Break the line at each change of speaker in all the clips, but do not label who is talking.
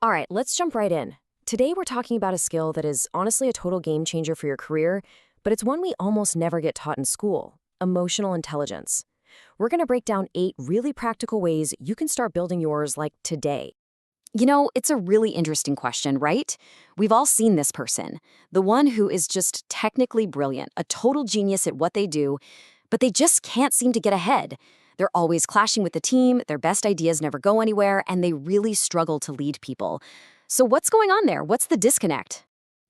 All right, let's jump right in. Today, we're talking about a skill that is honestly a total game changer for your career, but it's one we almost never get taught in school: emotional intelligence. We're going to break down 8 really practical ways you can start building yours like today.
It's a really interesting question, right? We've all seen this person, the one who is just technically brilliant, a total genius at what they do, but they just can't seem to get ahead. They're always clashing with the team, their best ideas never go anywhere, and they really struggle to lead people. So, what's going on there? What's the disconnect?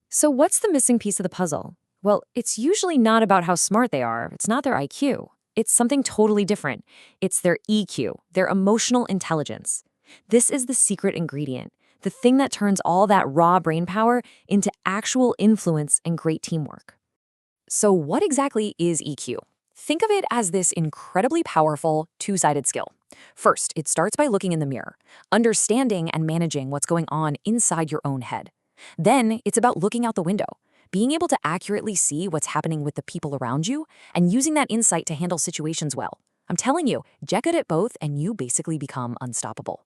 So, what's the missing piece of the puzzle? Well, it's usually not about how smart they are, it's not their IQ. It's something totally different. It's their EQ, their emotional intelligence. This is the secret ingredient, the thing that turns all that raw brain power into actual influence and great teamwork. So, what exactly is EQ? Think of it as this incredibly powerful two-sided skill. First, it starts by looking in the mirror, understanding and managing what's going on inside your own head. Then, it's about looking out the window, being able to accurately see what's happening with the people around you and using that insight to handle situations well. I'm telling you, get good at both and you basically become unstoppable.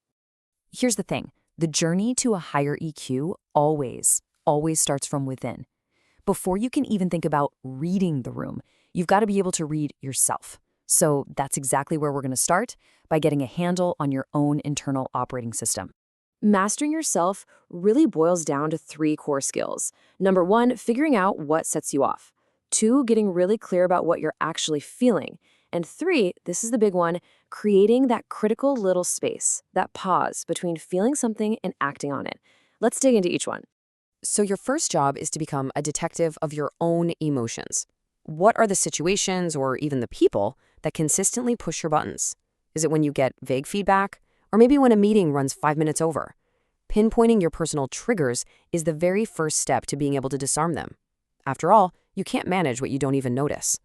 Here's the thing, the journey to a higher EQ always starts from within. Before you can even think about reading the room, you've got to be able to read yourself. So that's exactly where we're going to start, by getting a handle on your own internal operating system. Mastering yourself really boils down to 3 core skills. Number 1, figuring out what sets you off. 2, getting really clear about what you're actually feeling. And 3, this is the big one, creating that critical little space, that pause between feeling something and acting on it. Let's dig into each one.
So your first job is to become a detective of your own emotions. What are the situations or even the people that consistently push your buttons? Is it when you get vague feedback? Or maybe when a meeting runs 5 minutes over? Pinpointing your personal triggers is the very first step to being able to disarm them. After all, you can't manage what you don't even notice.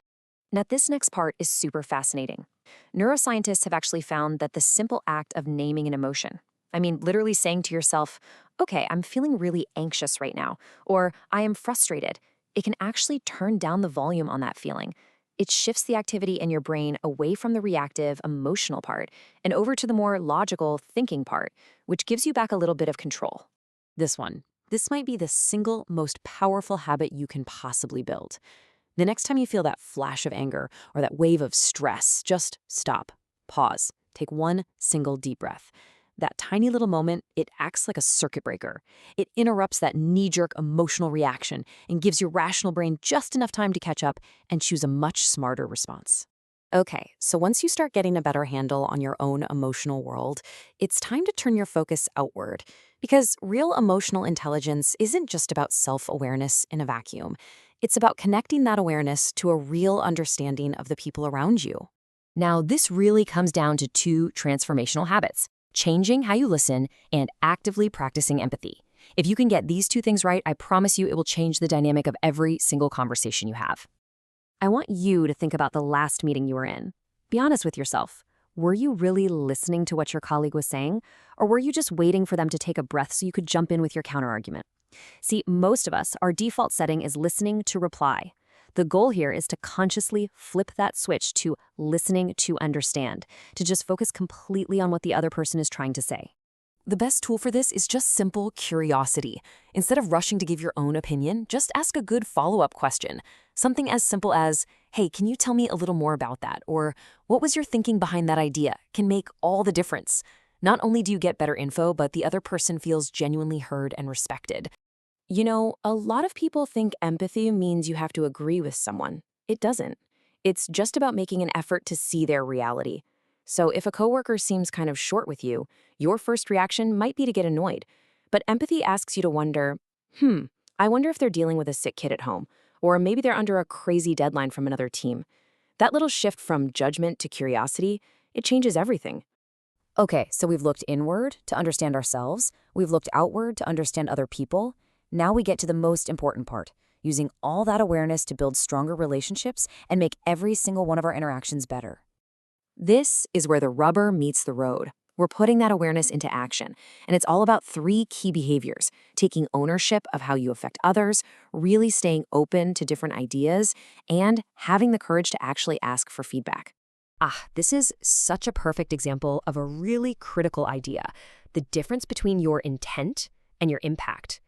Now, this next part is super fascinating. Neuroscientists have actually found that the simple act of naming an emotion, literally saying to yourself, okay, I'm feeling really anxious right now, or I am frustrated, it can actually turn down the volume on that feeling. It shifts the activity in your brain away from the reactive, emotional part and over to the more logical, thinking part, which gives you back a little bit of control. This might be the single most powerful habit you can possibly build. The next time you feel that flash of anger or that wave of stress, just stop, pause, take one single deep breath. That tiny little moment, it acts like a circuit breaker. It interrupts that knee-jerk emotional reaction and gives your rational brain just enough time to catch up and choose a much smarter response. Okay, so once you start getting a better handle on your own emotional world, it's time to turn your focus outward. Because real emotional intelligence isn't just about self-awareness in a vacuum. It's about connecting that awareness to a real understanding of the people around you. Now, this really comes down to 2 transformational habits: changing how you listen and actively practicing empathy. If you can get these 2 things right, I promise you it will change the dynamic of every single conversation you have. I want you to think about the last meeting you were in. Be honest with yourself. Were you really listening to what your colleague was saying, or were you just waiting for them to take a breath so you could jump in with your counterargument? See, most of us, our default setting is listening to reply. The goal here is to consciously flip that switch to listening to understand, to just focus completely on what the other person is trying to say. The best tool for this is just simple curiosity. Instead of rushing to give your own opinion, just ask a good follow-up question. Something as simple as, hey, can you tell me a little more about that? Or, what was your thinking behind that idea? Can make all the difference. Not only do you get better info, but the other person feels genuinely heard and respected. A lot of people think empathy means you have to agree with someone. It doesn't. It's just about making an effort to see their reality. So if a coworker seems kind of short with you, your first reaction might be to get annoyed. But empathy asks you to wonder, I wonder if they're dealing with a sick kid at home, or maybe they're under a crazy deadline from another team. That little shift from judgment to curiosity, it changes everything. Okay, so we've looked inward to understand ourselves, we've looked outward to understand other people. Now we get to the most important part, using all that awareness to build stronger relationships and make every single one of our interactions better. This is where the rubber meets the road. We're putting that awareness into action, and it's all about 3 key behaviors: taking ownership of how you affect others, really staying open to different ideas, and having the courage to actually ask for feedback. This is such a perfect example of a really critical idea.
the difference between your intent and your impact.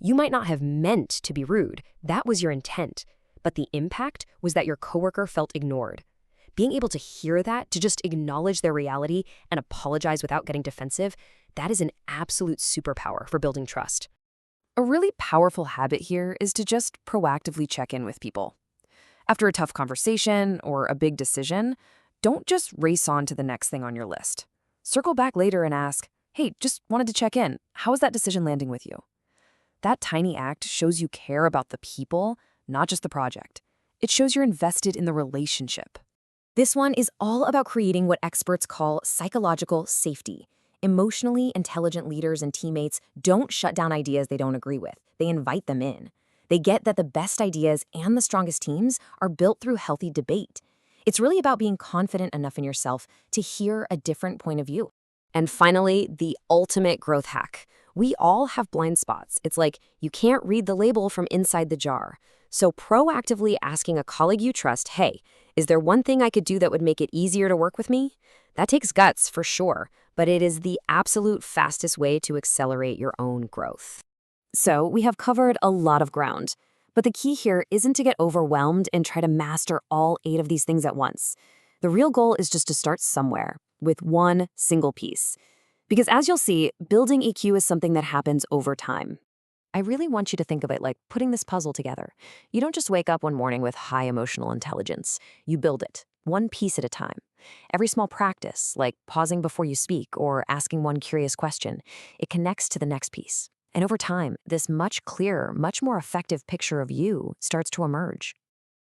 You might not have meant to be rude, that was your intent, but the impact was that your coworker felt ignored. Being able to hear that, to just acknowledge their reality and apologize without getting defensive, that is an absolute superpower for building trust.
A really powerful habit here is to just proactively check in with people. After a tough conversation or a big decision, don't just race on to the next thing on your list. Circle back later and ask, hey, just wanted to check in. How is that decision landing with you? That tiny act shows you care about the people, not just the project. It shows you're invested in the relationship.
This one is all about creating what experts call psychological safety. Emotionally intelligent leaders and teammates don't shut down ideas they don't agree with. They invite them in. They get that the best ideas and the strongest teams are built through healthy debate. It's really about being confident enough in yourself to hear a different point of view.
And finally, the ultimate growth hack. We all have blind spots. It's like you can't read the label from inside the jar. So proactively asking a colleague you trust, hey, is there one thing I could do that would make it easier to work with me? That takes guts for sure, but it is the absolute fastest way to accelerate your own growth.
So we have covered a lot of ground. But the key here isn't to get overwhelmed and try to master all 8 of these things at once. The real goal is just to start somewhere with one single piece. Because as you'll see, building EQ is something that happens over time. I really want you to think of it like putting this puzzle together. You don't just wake up one morning with high emotional intelligence. You build it, one piece at a time. Every small practice, like pausing before you speak or asking one curious question, it connects to the next piece. And over time, this much clearer, much more effective picture of you starts to emerge.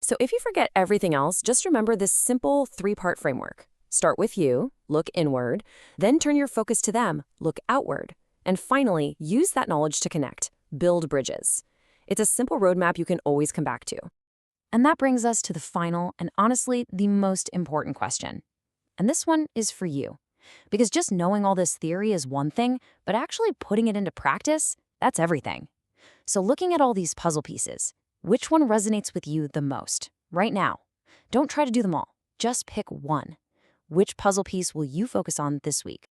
So if you forget everything else, just remember this simple 3-part framework. Start with you, look inward, then turn your focus to them, look outward. And finally, use that knowledge to connect, build bridges. It's a simple roadmap you can always come back to.
And that brings us to the final and honestly the most important question. And this one is for you. Because just knowing all this theory is one thing, but actually putting it into practice, that's everything. So looking at all these puzzle pieces, which one resonates with you the most right now? Don't try to do them all. Just pick one. Which puzzle piece will you focus on this week?